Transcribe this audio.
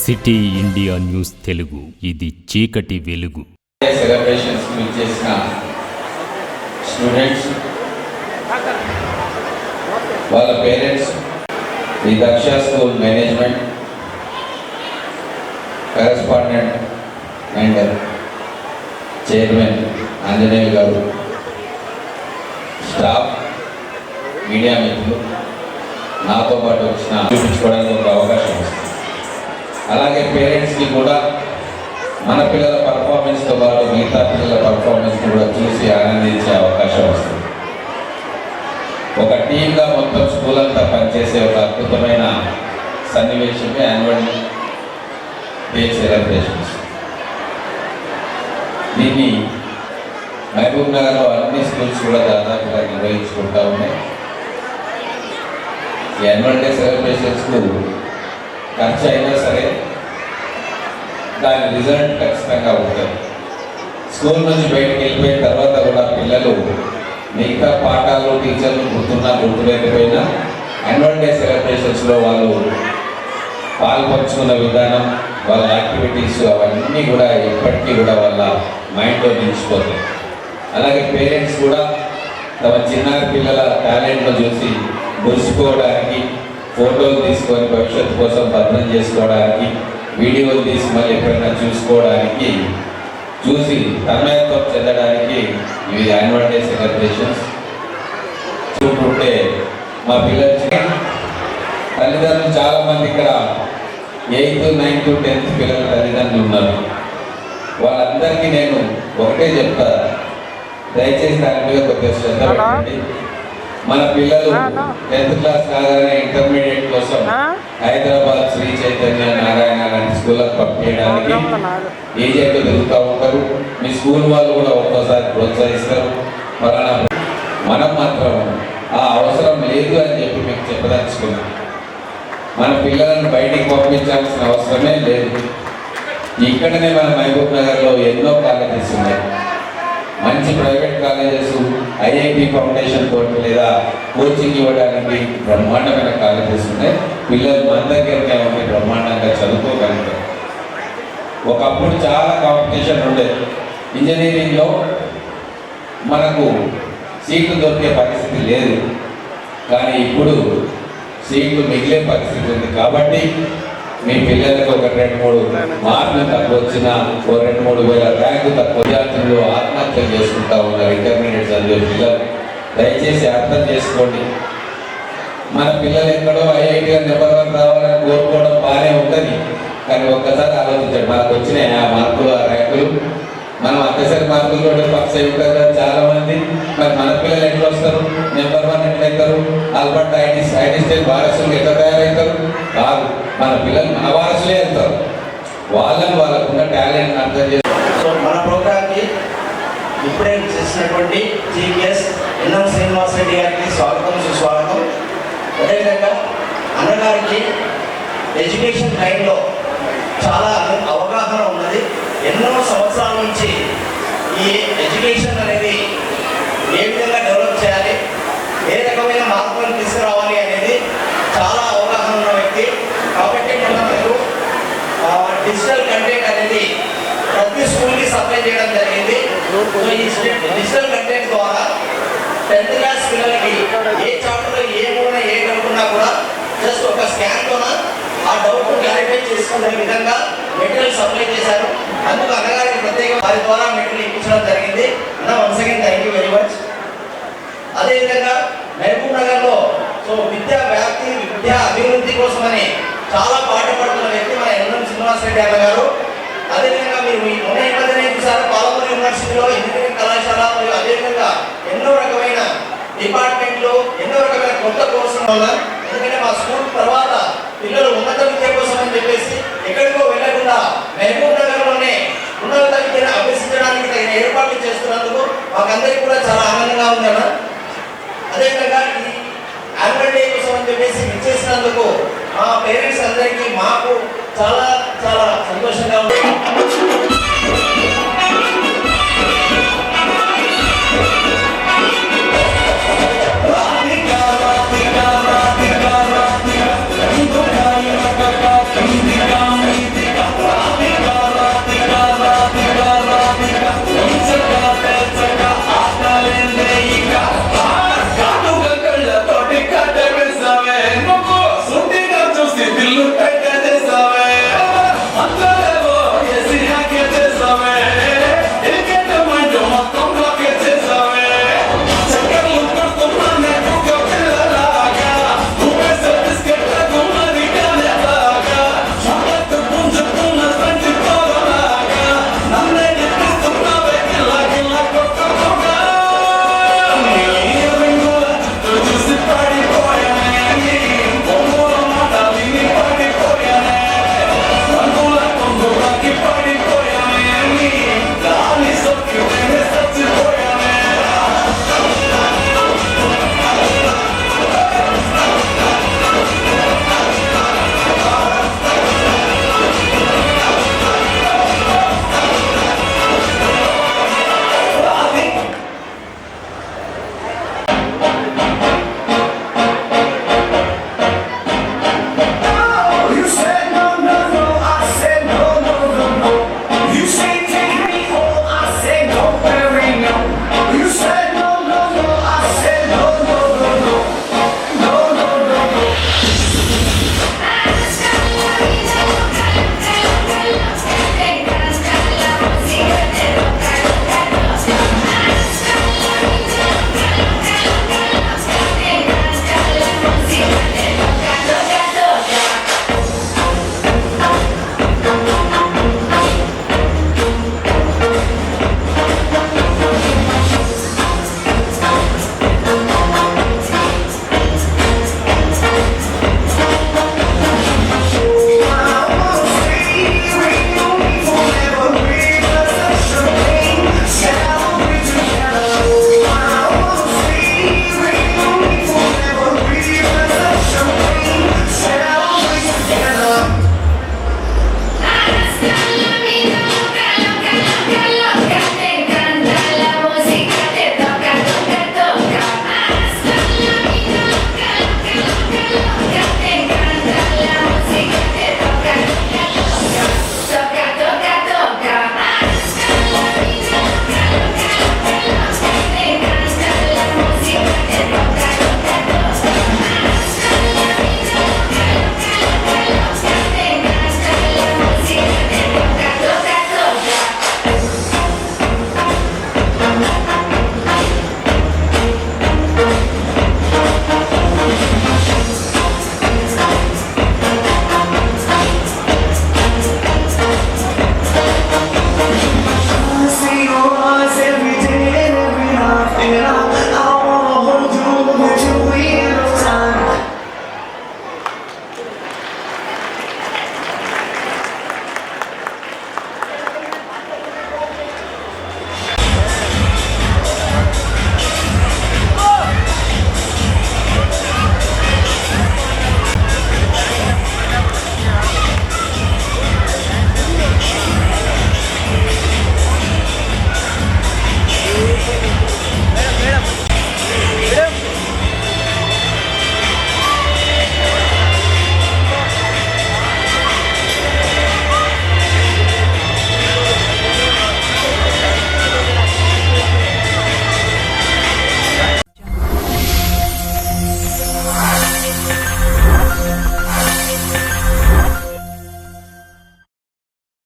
City India news Telugu, ఇది చీకటి వెలుగు. సెలబ్రేషన్స్ చేసిన స్టూడెంట్స్, వాళ్ళ పేరెంట్స్, ఈ Daksha school management, correspondent and chairman Anjaneyulu గారు, స్టాఫ్, మీడియా మిత్రులు, నాతో పాటు వచ్చిన చూపించుకోవడానికి ఒక అవకాశం వస్తుంది. అలాగే పేరెంట్స్కి కూడా మన పిల్లల పర్ఫార్మెన్స్తో పాటు మిగతా పిల్లల పర్ఫార్మెన్స్ని కూడా చూసి ఆనందించే అవకాశం వస్తుంది. ఒక టీమ్గా మొత్తం స్కూల్ అంతా పనిచేసే ఒక అద్భుతమైన సన్నివేశమే యాన్యువల్ డే సెలబ్రేషన్స్. దీన్ని మహబూబ్ నగర్లో అన్ని స్కూల్స్ కూడా దాదాపుగా నిర్వహించుకుంటూ ఉన్నాయి. ఈ యాన్యువల్ డే సెలబ్రేషన్స్కు ఖర్చు అయినా సరే దాని రిజల్ట్ ఖచ్చితంగా ఉంటుంది. స్కూల్ నుంచి బయటకు వెళ్ళిపోయిన తర్వాత కూడా పిల్లలు మిగతా పాఠాలు టీచర్లు గుర్తున్నా గుర్తులేకపోయినా యాన్యువల్ డే సెలబ్రేషన్స్లో వాళ్ళు పాల్పంచుకున్న విధానం, వాళ్ళ యాక్టివిటీస్ అవన్నీ కూడా ఎప్పటికీ కూడా వాళ్ళ మైండ్లో నిలిచిపోతాయి. అలాగే పేరెంట్స్ కూడా తమ చిన్నారి పిల్లల టాలెంట్ను చూసి మురిసిపోవడానికి, ఫోటోలు తీసుకొని భవిష్యత్తు కోసం భద్రం చేసుకోవడానికి, వీడియోలు తీసి మళ్ళీ ఎప్పుడైనా చూసుకోవడానికి, చూసి తన్మయత్వం చెందడానికి ఇవి యాన్యువల్ డే సెలబ్రేషన్స్. చూస్తుంటే మా పిల్లలు తల్లిదండ్రులు చాలామంది ఇక్కడ 8th, 9th, 10th పిల్లల తల్లిదండ్రులు ఉన్నారు. వాళ్ళందరికీ నేను ఒకటే చెప్తాను, దయచేసి దాని మీద కొద్దిగా శ్రద్ధ పెట్టండి. మన పిల్లలు 10th క్లాస్ కాగానే ఇంటర్మీడియట్ కోసం హైదరాబాద్ శ్రీ చైతన్య నారాయణ లాంటి స్కూళ్ళకు పంపించడానికి ఏజెంట్లు తిరుగుతూ ఉంటారు. మీ స్కూల్ వాళ్ళు కూడా ఒక్కోసారి ప్రోత్సహిస్తారు. మనం మాత్రం ఆ అవసరం లేదు అని చెప్పి మీకు చెప్పదలుచుకున్నాం. మన పిల్లలను బయటికి పంపించాల్సిన అవసరమే లేదు. ఇక్కడనే మన మహబూబ్ నగర్లో ఎన్నో కాలేజెస్ ఉన్నాయి. మంచి ప్రైవేట్ కాలేజెస్, ఐఐటి ఫౌండేషన్ తోటి లేదా కోచింగ్ ఇవ్వడానికి బ్రహ్మాండమైన కాలేజెస్ ఉన్నాయి. పిల్లలు మన దగ్గరనే ఉండి బ్రహ్మాండంగా చదువుకోగలుగుతారు. ఒకప్పుడు చాలా కాంపిటీషన్ ఉండేది. ఇంజనీరింగ్లో మనకు సీట్లు దొరికే పరిస్థితి లేదు, కానీ ఇప్పుడు సీట్లు మిగిలే పరిస్థితి ఉంది. కాబట్టి మీ పిల్లలకు ఒక 2-3 మార్కులు తక్కువ వచ్చినా, ఓ 2-3 వేల ర్యాంకు తక్కువ, విద్యార్థులు ఆత్మహత్యలు చేసుకుంటా ఉన్నారు. ఇంటర్మీడియట్ చదివే పిల్లలు దయచేసి అర్థం చేసుకోండి. మన పిల్లలు ఎక్కడో ఐఐటీగా నెంబర్ 1 రావాలని కోరుకోవడం బాగానే ఉంటుంది, కానీ ఒక్కసారి ఆలోచించండి, మనకు వచ్చిన ఆ మార్కులు, ఆ ర్యాంకులు మనం అక్కసరి మార్కులు కూడా పాస్ అయి ఉంటారు కదా చాలా మంది. మరి మన పిల్లలు ఎట్లా వస్తారు, నెంబర్ 1 ఎట్లయితారు, ఆల్బర్ట్ ఐన్స్టైన్ వారసులు ఎట్లా తయారవుతారు? కాదు, మన పిల్లలు మన వారసులే వెళ్తారు. వాళ్ళకున్న టాలెంట్ అర్థం చేస్తారు. సో మన ప్రోగ్రామ్కి ఇప్పుడే చేసినటువంటి chief guest NM Srinivas Reddy గారికి స్వాగతం, సుస్వాగతం. అదేవిధంగా అన్నగారికి ఎడ్యుకేషన్ లైన్లో చాలా అవగాహన ఉన్నది. ఎన్నో సంవత్సరాల నుంచి ఈ ఎడ్యుకేషన్ అనేది ఏ విధంగా డెవలప్ చేయాలి, ఏ రకమైన మార్పులను తీసుకురావాలి అనేది చాలా అవగాహన ఉన్న వ్యక్తి. కాబట్టి మనకు డిజిటల్ కంటెంట్ అనేది ప్రతి స్కూల్కి సప్లై చేయడం జరిగింది. ఈ డిజిటల్ కంటెంట్ ద్వారా 10th క్లాస్ పిల్లలకి ఏ చాప్టర్లో ఏ మూలన ఏ డౌట్ ఉన్నా కూడా జస్ట్ ఒక స్కాన్తోన ఆ డౌట్ క్లారిఫై చేసుకునే విధంగా మెటీరియల్ సప్లై చేశారు. అందుకు అన్నగారికి ప్రత్యేక వారి ద్వారా మెటీరియల్ ఇప్పించడం జరిగింది. అన్న once again thank you very much. అదేవిధంగా మహబూబ్ నగర్లో విద్యా వ్యాప్తి, విద్యా అభివృద్ధి కోసమని చాలా పాటుపడుతున్న వ్యక్తి మన ఎన్ఎం శ్రీనివాస్ రెడ్డి అన్న గారు. అదేవిధంగా మీరు మొన్న ఈ మధ్యనే చూసారు, పాలమూరు యూనివర్సిటీలో ఇంజనీరింగ్ కళాశాల, మరియు అదేవిధంగా ఎన్నో రకమైన డిపార్ట్మెంట్లు, ఎన్నో రకమైన కొత్త కోర్సులు ఉన్నాయి. ఎందుకంటే మా స్కూల్ తర్వాత పిల్లలు ఉన్నత విద్య కోసం అని చెప్పేసి ఎక్కడికో వెళ్ళకుండా మహబూబ్ నగర్లోనే ఉన్నత విద్యను అభ్యసించడానికి తగిన ఏర్పాట్లు చేస్తున్నందుకు మాకందరికీ కూడా చాలా ఆనందంగా ఉందన్న. అదేవిధంగా ఈ యాన్యువల్ డే కోసం అని చెప్పేసి ఇచ్చేసినందుకు మా పేరెంట్స్ అందరికీ, మాకు